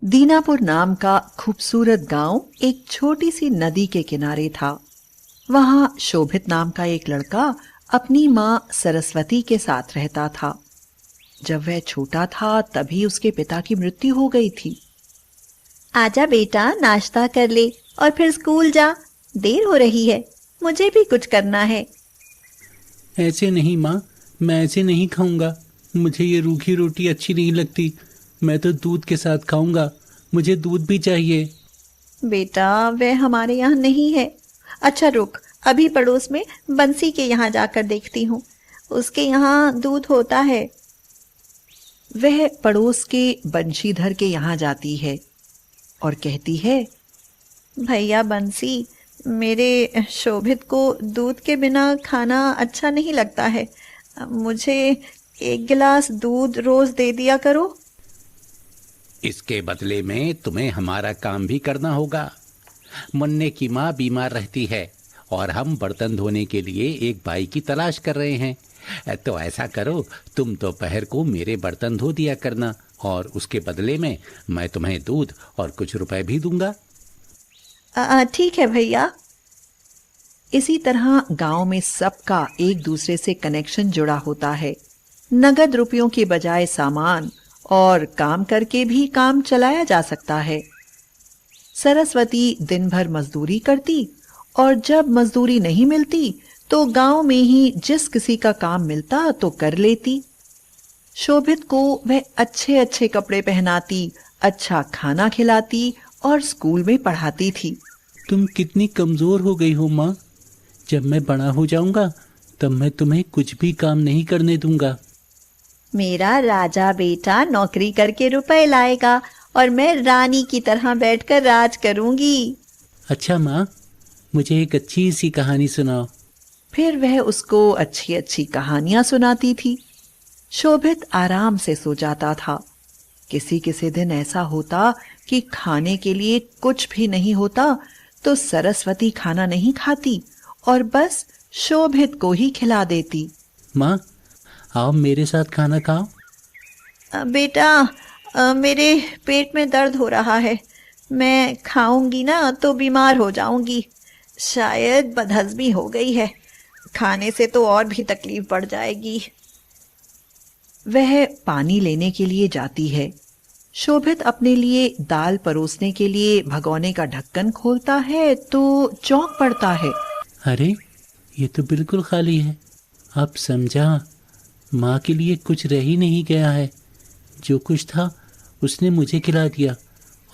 दीनापुर नाम का खूबसूरत गांव एक छोटी सी नदी के किनारे था। वहां शोभित नाम का एक लड़का अपनी माँ सरस्वती के साथ रहता था। जब वह छोटा था तभी उसके पिता की मृत्यु हो गई थी। आजा बेटा, नाश्ता कर ले और फिर स्कूल जा। देर हो रही है, मुझे भी कुछ करना है। ऐसे नहीं माँ, मैं ऐसे नहीं खाऊंगा। मुझे ये रूखी रोटी अच्छी नहीं लगती। मैं तो दूध के साथ खाऊंगा। मुझे दूध भी चाहिए। बेटा, वह हमारे यहाँ नहीं है। अच्छा रुक, अभी पड़ोस में बंसी के यहाँ जाकर देखती हूँ। उसके यहाँ दूध होता है। वह पड़ोस के बंशीधर के यहाँ जाती है और कहती है, भैया बंसी, मेरे शोभित को दूध के बिना खाना अच्छा नहीं लगता है। मुझे 1 गिलास दूध रोज दे दिया करो। इसके बदले में तुम्हें हमारा काम भी करना होगा। मुन्ने की माँ बीमार रहती है और हम बर्तन धोने के लिए एक बाई की तलाश कर रहे हैं। तो ऐसा करो, तुम दोपहर को मेरे बर्तन धो दिया करना और उसके बदले में मैं तुम्हें दूध और कुछ रुपए भी दूंगा। ठीक है भैया। इसी तरह गांव में सबका एक दूसरे से कनेक्शन जुड़ा होता है। नगद रुपयों के बजाय सामान और काम करके भी काम चलाया जा सकता है। सरस्वती दिन भर मजदूरी करती और जब मजदूरी नहीं मिलती तो गांव में ही जिस किसी का काम मिलता तो कर लेती। शोभित को वह अच्छे अच्छे कपड़े पहनाती, अच्छा खाना खिलाती और स्कूल में पढ़ाती थी। तुम कितनी कमजोर हो गई हो माँ। जब मैं बड़ा हो जाऊंगा तब मैं तुम्हें कुछ भी काम नहीं करने दूंगा। मेरा राजा बेटा नौकरी करके रुपए लाएगा और मैं रानी की तरह बैठकर राज करूंगी। अच्छा माँ, मुझे एक अच्छी सी कहानी सुनाओ। फिर वह उसको अच्छी अच्छी कहानियां सुनाती थी। शोभित आराम से सो जाता था। किसी किसी दिन ऐसा होता कि खाने के लिए कुछ भी नहीं होता तो सरस्वती खाना नहीं खाती और बस शोभित को ही खिला देती। माँ, आओ मेरे साथ खाना खाओ। बेटा, मेरे पेट में दर्द हो रहा है। मैं खाऊंगी ना तो बीमार हो जाऊंगी। शायद बदहजमी हो गई है। खाने से तो और भी तकलीफ बढ़ जाएगी। वह पानी लेने के लिए जाती है। शोभित अपने लिए दाल परोसने के लिए भगोने का ढक्कन खोलता है तो चौंक पड़ता है। अरे, ये तो बिल्कुल खाली है। अब समझा, माँ के लिए कुछ रह ही नहीं गया है। जो कुछ था उसने मुझे खिला दिया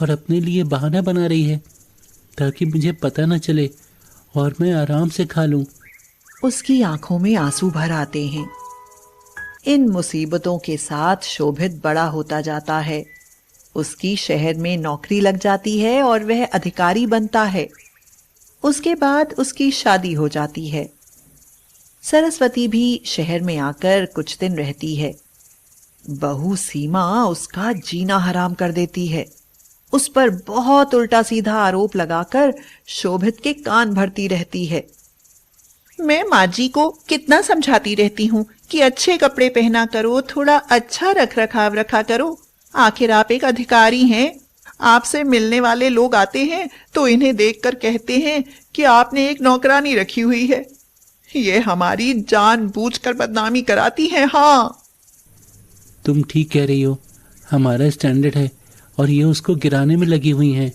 और अपने लिए बहाना बना रही है ताकि मुझे पता न चले और मैं आराम से खा लूं। उसकी आंखों में आंसू भर आते हैं। इन मुसीबतों के साथ शोभित बड़ा होता जाता है। उसकी शहर में नौकरी लग जाती है और वह अधिकारी बनता है। उसके बाद उसकी शादी हो जाती है। सरस्वती भी शहर में आकर कुछ दिन रहती है। बहू सीमा उसका जीना हराम कर देती है। उस पर बहुत उल्टा सीधा आरोप लगाकर शोभित के कान भरती रहती है। मैं माँ जी को कितना समझाती रहती हूँ कि अच्छे कपड़े पहना करो, थोड़ा अच्छा रख रखाव रखा करो। आखिर आप एक अधिकारी हैं। आपसे मिलने वाले लोग आते हैं तो इन्हें देखकर कहते हैं कि आपने एक नौकरानी रखी हुई है। ये हमारी जानबूझकर बदनामी कराती है। हाँ, तुम ठीक कह रही हो। हमारा स्टैंडर्ड है और ये उसको गिराने में लगी हुई हैं।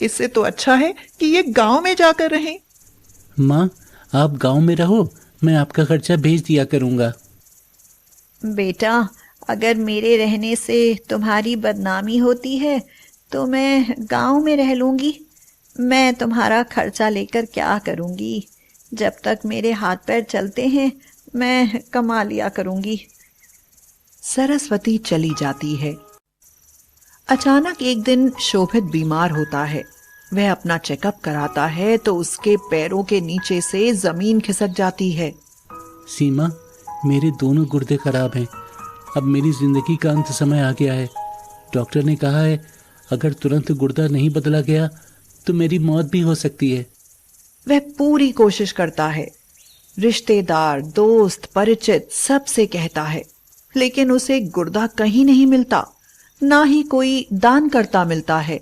इससे तो अच्छा है कि ये गांव में जाकर रहें। माँ, आप गांव में रहो, मैं आपका खर्चा भेज दिया करूंगा। बेटा, अगर मेरे रहने से तुम्हारी बदनामी होती है तो मैं गांव में रह लूंगी। मैं तुम्हारा खर्चा लेकर क्या करूंगी? जब तक मेरे हाथ पैर चलते हैं मैं कमा लिया करूंगी। सरस्वती चली जाती है। अचानक एक दिन शोभित बीमार होता है। वह अपना चेकअप कराता है तो उसके पैरों के नीचे से जमीन खिसक जाती है। सीमा, मेरे दोनों गुर्दे खराब हैं। अब मेरी जिंदगी का अंत समय आ गया है। डॉक्टर ने कहा है अगर तुरंत गुर्दा नहीं बदला गया तो मेरी मौत भी हो सकती है। वह पूरी कोशिश करता है। रिश्तेदार, दोस्त, परिचित सबसे कहता है, लेकिन उसे गुर्दा कहीं नहीं मिलता। ना ही कोई दान करता मिलता है।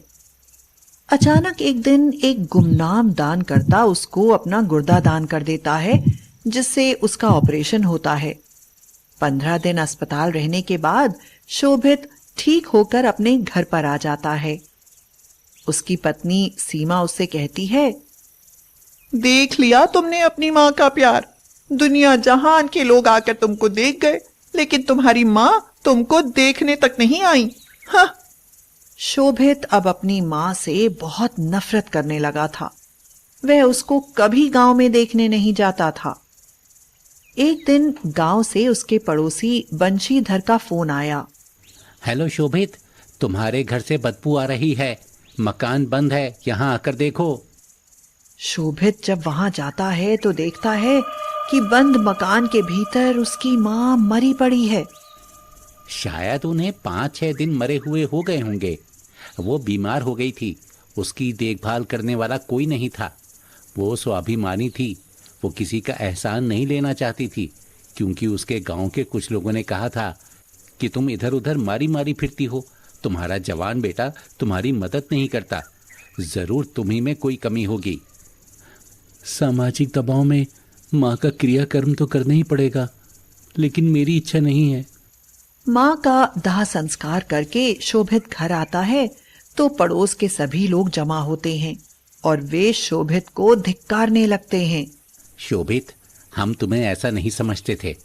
अचानक एक दिन एक गुमनाम दानकर्ता उसको अपना गुर्दा दान कर देता है, जिससे उसका ऑपरेशन होता है। 15 दिन अस्पताल रहने के बाद शोभित ठीक होकर अपने घर पर आ जाता है। उसकी पत्नी सीमा उससे कहती है, देख लिया तुमने अपनी माँ का प्यार। दुनिया जहान के लोग आकर तुमको देख गए, लेकिन तुम्हारी माँ तुमको देखने तक नहीं आई। हाँ। शोभित अब अपनी माँ से बहुत नफरत करने लगा था। वह उसको कभी गांव में देखने नहीं जाता था। एक दिन गांव से उसके पड़ोसी बंशीधर का फोन आया। हेलो शोभित, तुम्हारे घर से बदबू आ रही है, मकान बंद है, यहाँ आकर देखो। शोभित जब वहां जाता है तो देखता है कि बंद मकान के भीतर उसकी माँ मरी पड़ी है। शायद उन्हें 5-6 दिन मरे हुए हो गए होंगे। वो बीमार हो गई थी, उसकी देखभाल करने वाला कोई नहीं था। वो स्वाभिमानी थी, वो किसी का एहसान नहीं लेना चाहती थी, क्योंकि उसके गांव के कुछ लोगों ने कहा था कि तुम इधर उधर मारी मारी फिरती हो, तुम्हारा जवान बेटा तुम्हारी मदद नहीं करता, जरूर तुम्ही में कोई कमी होगी। सामाजिक दबाव में माँ का क्रियाकर्म तो करना ही पड़ेगा, लेकिन मेरी इच्छा नहीं है। माँ का दाह संस्कार करके शोभित घर आता है तो पड़ोस के सभी लोग जमा होते हैं और वे शोभित को धिक्कारने लगते हैं। शोभित, हम तुम्हें ऐसा नहीं समझते थे।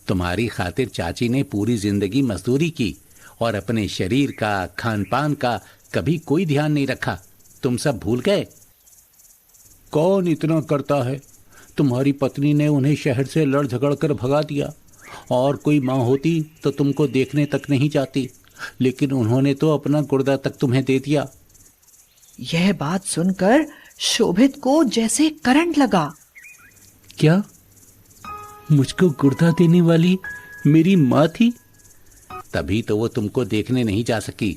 तुम्हारी खातिर चाची ने पूरी जिंदगी मजदूरी की और अपने शरीर का, खान पान का कभी कोई ध्यान नहीं रखा। तुम सब भूल गए? कौन इतना करता है? तुम्हारी पत्नी ने उन्हें शहर से लड़ झगड़ कर भगा दिया, और कोई माँ होती तो तुमको देखने तक नहीं जाती, लेकिन उन्होंने तो अपना गुर्दा तक तुम्हें दे दिया। यह बात सुनकर शोभित को जैसे करंट लगा। क्या मुझको गुर्दा देने वाली मेरी माँ थी? तभी तो वो तुमको देखने नहीं जा सकी।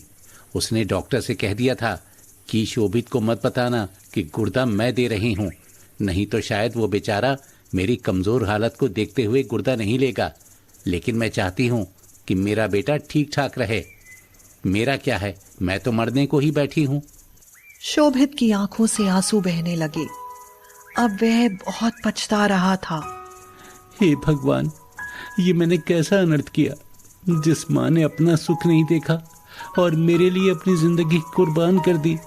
उसने डॉक्टर से कह दिया था कि शोभित को मत बताना कि गुर्दा मैं दे रही हूँ, नहीं तो शायद वो बेचारा मेरी कमजोर हालत को देखते हुए गुर्दा नहीं लेगा। लेकिन मैं चाहती हूँ कि मेरा बेटा ठीक ठाक रहे। मेरा क्या है, मैं तो मरने को ही बैठी हूँ। शोभित की आंखों से आंसू बहने लगे। अब वह बहुत पछता रहा था। हे भगवान, ये मैंने कैसा अनर्थ किया। जिस माँ ने अपना सुख नहीं देखा और मेरे लिए अपनी जिंदगी कुर्बान कर दी,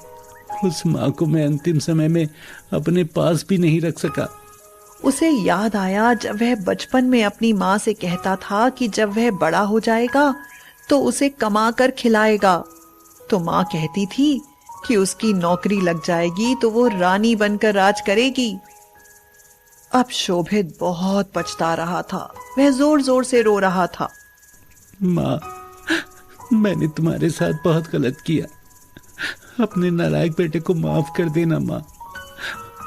उस माँ को मैं अंतिम समय में अपने पास भी नहीं रख सका। उसे याद आया जब वह बचपन में अपनी माँ से कहता था कि जब वह बड़ा हो जाएगा तो उसे कमा कर खिलाएगा। तो माँ कहती थी कि उसकी नौकरी लग जाएगी तो वो रानी बनकर राज करेगी। अब शोभित बहुत पछता रहा था। वह जोर जोर से रो रहा था। माँ, मैंने तुम्हारे साथ बहुत गलत किया। अपने नालायक बेटे को माफ कर देना माँ,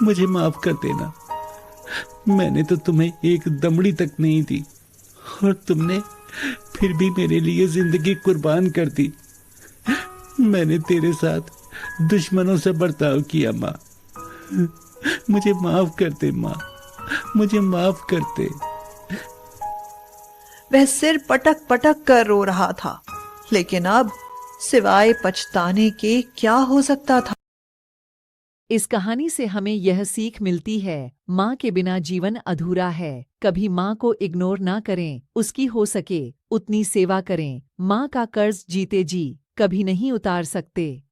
मुझे माफ कर देना। मैंने तो तुम्हें एक दमड़ी तक नहीं दी और तुमने फिर भी मेरे लिए जिंदगी कुर्बान कर दी। मैंने तेरे साथ दुश्मनों से बर्ताव किया माँ, मुझे माफ कर दे माँ, मुझे माफ कर दे। वह सिर पटक पटक कर रो रहा था, लेकिन अब सिवाय पछताने के क्या हो सकता था। इस कहानी से हमें यह सीख मिलती है, माँ के बिना जीवन अधूरा है। कभी माँ को इग्नोर ना करें, उसकी हो सके उतनी सेवा करें। माँ का कर्ज जीते जी कभी नहीं उतार सकते।